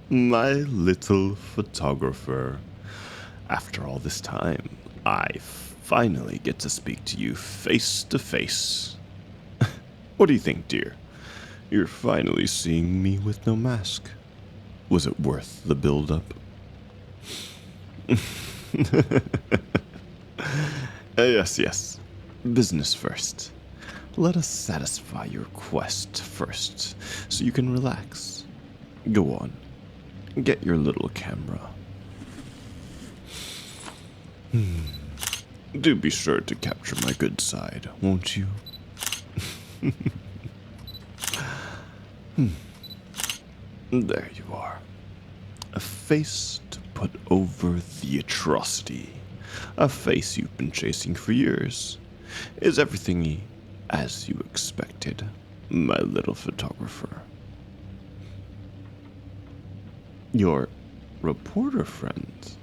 My little photographer. After all this time, I finally get to speak to you face to face. What do you think, dear? You're finally seeing me with no mask. Was it worth the build-up? Yes. Business first. Let us satisfy your quest first, so you can relax. Go on. Get your little camera. Do be sure to capture my good side, won't you? There you are. A face to put over the atrocity. A face you've been chasing for years. Is everything as you expected, my little photographer? Your reporter friend?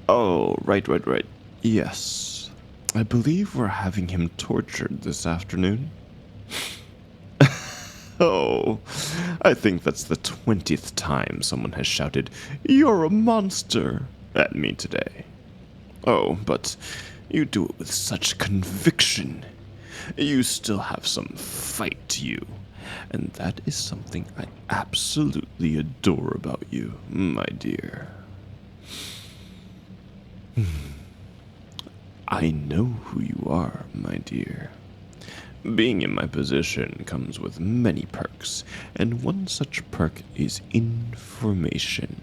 Oh, right. Yes. I believe we're having him tortured this afternoon. Oh, I think that's the 20th time someone has shouted, "You're a monster," at me today. Oh, but you do it with such conviction. You still have some fight to you, and that is something I absolutely adore about you, my dear. I know who you are, my dear. Being in my position comes with many perks, and one such perk is information.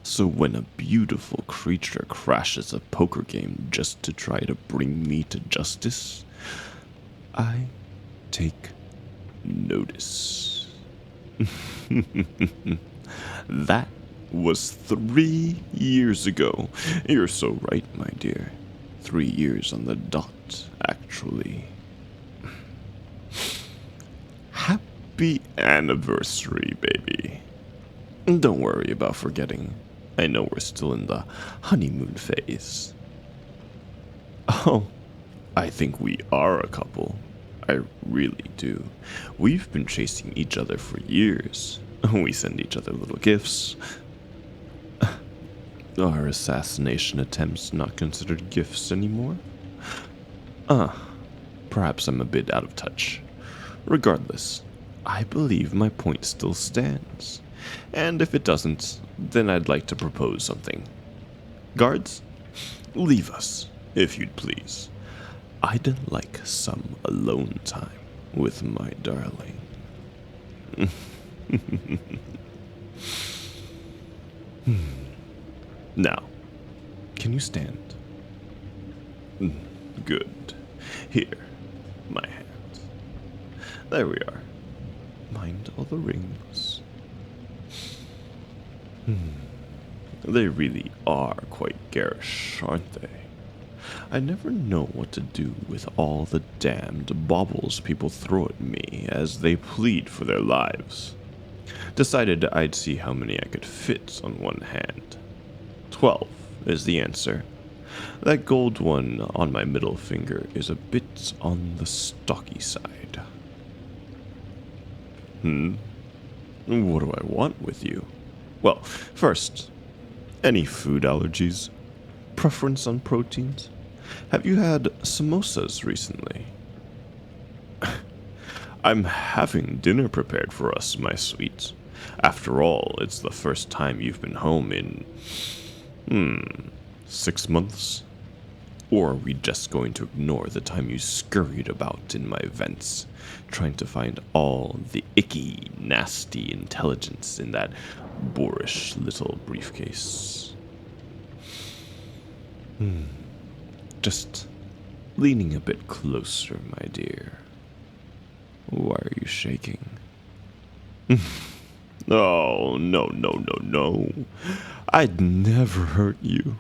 So when a beautiful creature crashes a poker game just to try to bring me to justice, I take notice. That was 3 years ago. You're so right, my dear. 3 years on the dot, actually. Happy anniversary, baby. Don't worry about forgetting. I know we're still in the honeymoon phase. Oh, I think we are a couple. I really do. We've been chasing each other for years. We send each other little gifts. Are assassination attempts not considered gifts anymore? Perhaps I'm a bit out of touch. Regardless, I believe my point still stands. And if it doesn't, then I'd like to propose something. Guards, leave us, if you'd please. I'd like some alone time with my darling. Now, can you stand? Good. Here, my hand. There we are. Mind all the rings. They really are quite garish, aren't they? I never know what to do with all the damned baubles people throw at me as they plead for their lives. Decided I'd see how many I could fit on one hand. 12 is the answer. That gold one on my middle finger is a bit on the stocky side. What do I want with you? Well, first, any food allergies? Preference on proteins? Have you had samosas recently? I'm having dinner prepared for us, my sweet. After all, it's the first time you've been home in 6 months? Or are we just going to ignore the time you scurried about in my vents, trying to find all the icky, nasty intelligence in that boorish little briefcase? Just leaning a bit closer, my dear. Why are you shaking? Oh, no. I'd never hurt you.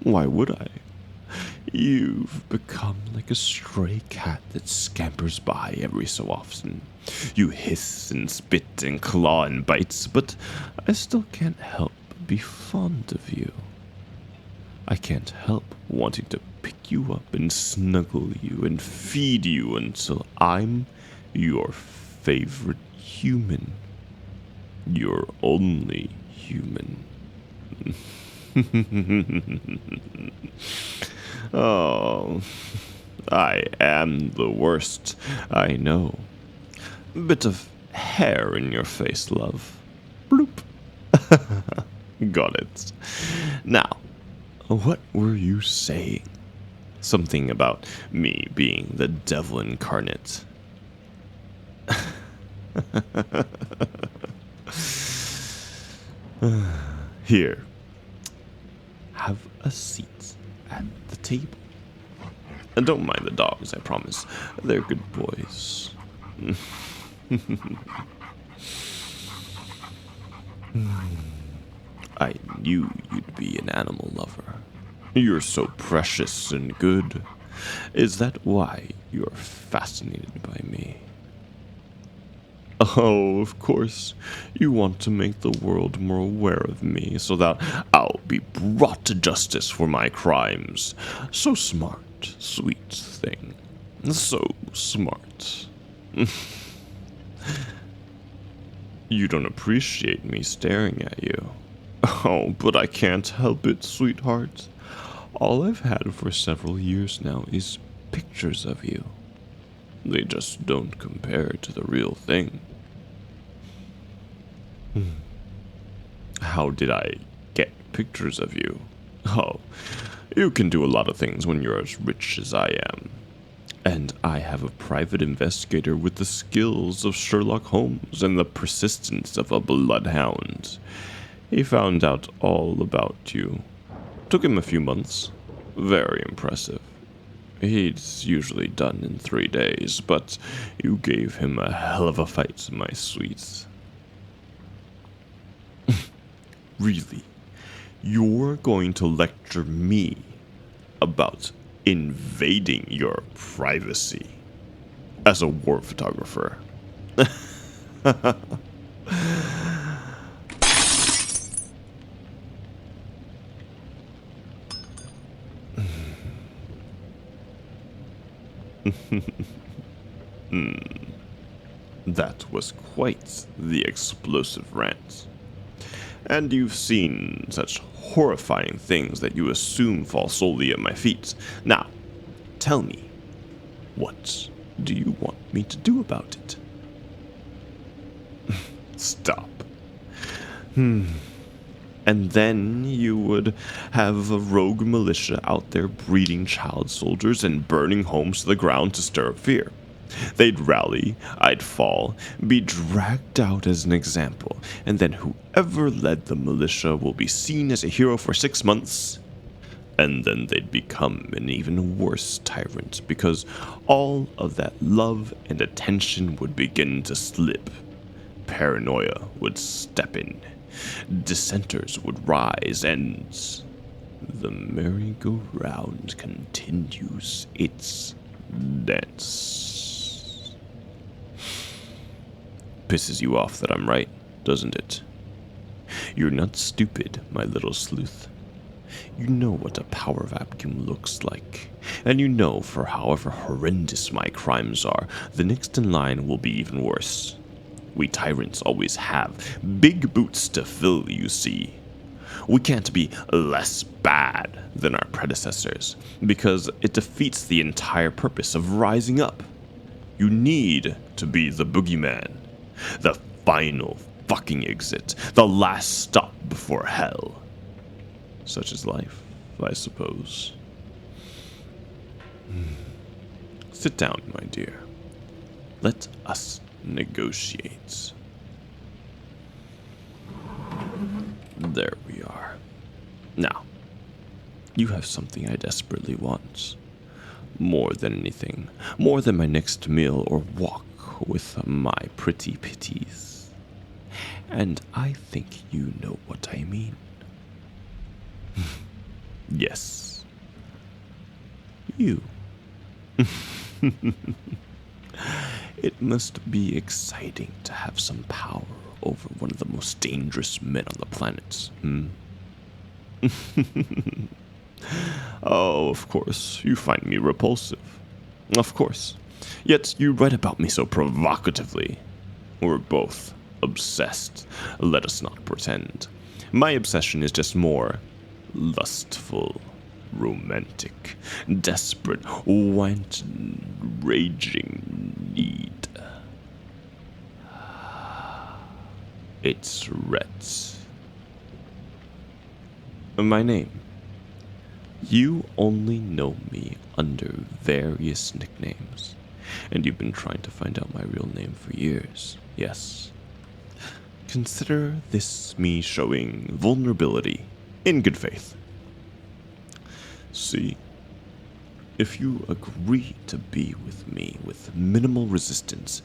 Why would I? You've become like a stray cat that scampers by every so often. You hiss and spit and claw and bites, but I still can't help but be fond of you. I can't help wanting to pick you up and snuggle you and feed you until I'm your favorite human. You're only human. Oh, I am the worst, I know. Bit of hair in your face, love. Bloop. Got it. Now, what were you saying? Something about me being the devil incarnate. Here, have a seat at the table. And don't mind the dogs, I promise. They're good boys. I knew you'd be an animal lover. You're so precious and good. Is that why you're fascinated by me? Oh, of course. You want to make the world more aware of me so that I'll be brought to justice for my crimes. So smart, sweet thing. So smart. You don't appreciate me staring at you. Oh, but I can't help it, sweetheart. All I've had for several years now is pictures of you. They just don't compare to the real thing. How did I get pictures of you? Oh, you can do a lot of things when you're as rich as I am. And I have a private investigator with the skills of Sherlock Holmes and the persistence of a bloodhound. He found out all about you. Took him a few months. Very impressive. He's usually done in 3 days, but you gave him a hell of a fight, my sweet. Really? You're going to lecture me about invading your privacy as a war photographer? That was quite the explosive rant. And you've seen such horrifying things that you assume fall solely at my feet. Now, tell me, what do you want me to do about it? Stop. And then you would have a rogue militia out there breeding child soldiers and burning homes to the ground to stir up fear. They'd rally, I'd fall, be dragged out as an example, and then whoever led the militia will be seen as a hero for 6 months. And then they'd become an even worse tyrant because all of that love and attention would begin to slip. Paranoia would step in. Dissenters would rise, and the merry-go-round continues its dance. Pisses you off that I'm right, doesn't it? You're not stupid, my little sleuth. You know what a power vacuum looks like, and you know for however horrendous my crimes are, the next in line will be even worse. We tyrants always have big boots to fill, you see. We can't be less bad than our predecessors, because it defeats the entire purpose of rising up. You need to be the boogeyman, the final fucking exit, the last stop before hell. Such is life, I suppose. Sit down, my dear. Let us negotiate. There we are. Now, you have something I desperately want. More than anything. More than my next meal or walk with my pretty pitties. And I think you know what I mean. Yes. You. It must be exciting to have some power over one of the most dangerous men on the planet, Oh, of course, you find me repulsive. Of course. Yet you write about me so provocatively. We're both obsessed. Let us not pretend. My obsession is just more lustful, romantic, desperate, wanton, raging need. It's Rhett. My name. You only know me under various nicknames, and you've been trying to find out my real name for years, yes. Consider this me showing vulnerability in good faith. See, if you agree to be with me with minimal resistance,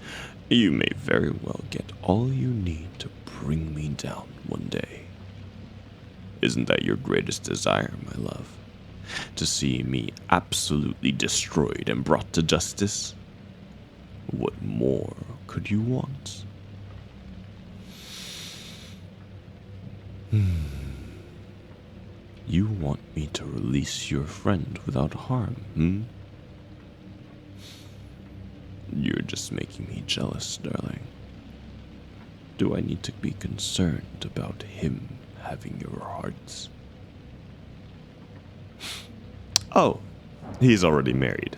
you may very well get all you need to bring me down one day. Isn't that your greatest desire, my love? To see me absolutely destroyed and brought to justice? What more could you want? You want me to release your friend without harm, You're just making me jealous, darling. Do I need to be concerned about him having your heart? Oh, he's already married.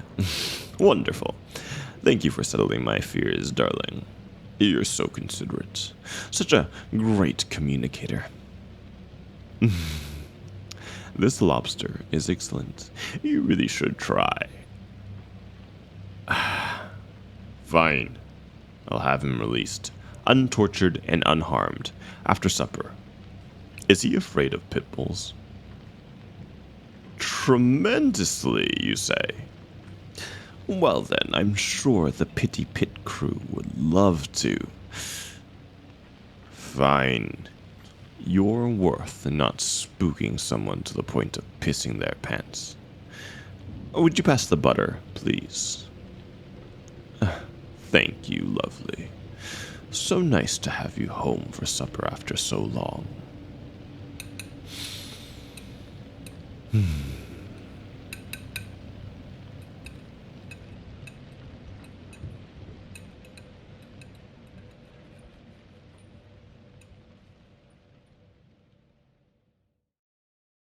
Wonderful. Thank you for settling my fears, darling. You're so considerate. Such a great communicator. This lobster is excellent. You really should try. Fine. I'll have him released, untortured and unharmed, after supper. Is he afraid of pit bulls? Tremendously, you say? Well then, I'm sure the Pity Pit crew would love to. Fine. You're worth not spooking someone to the point of pissing their pants. Would you pass the butter, please? Thank you, lovely. So nice to have you home for supper after so long.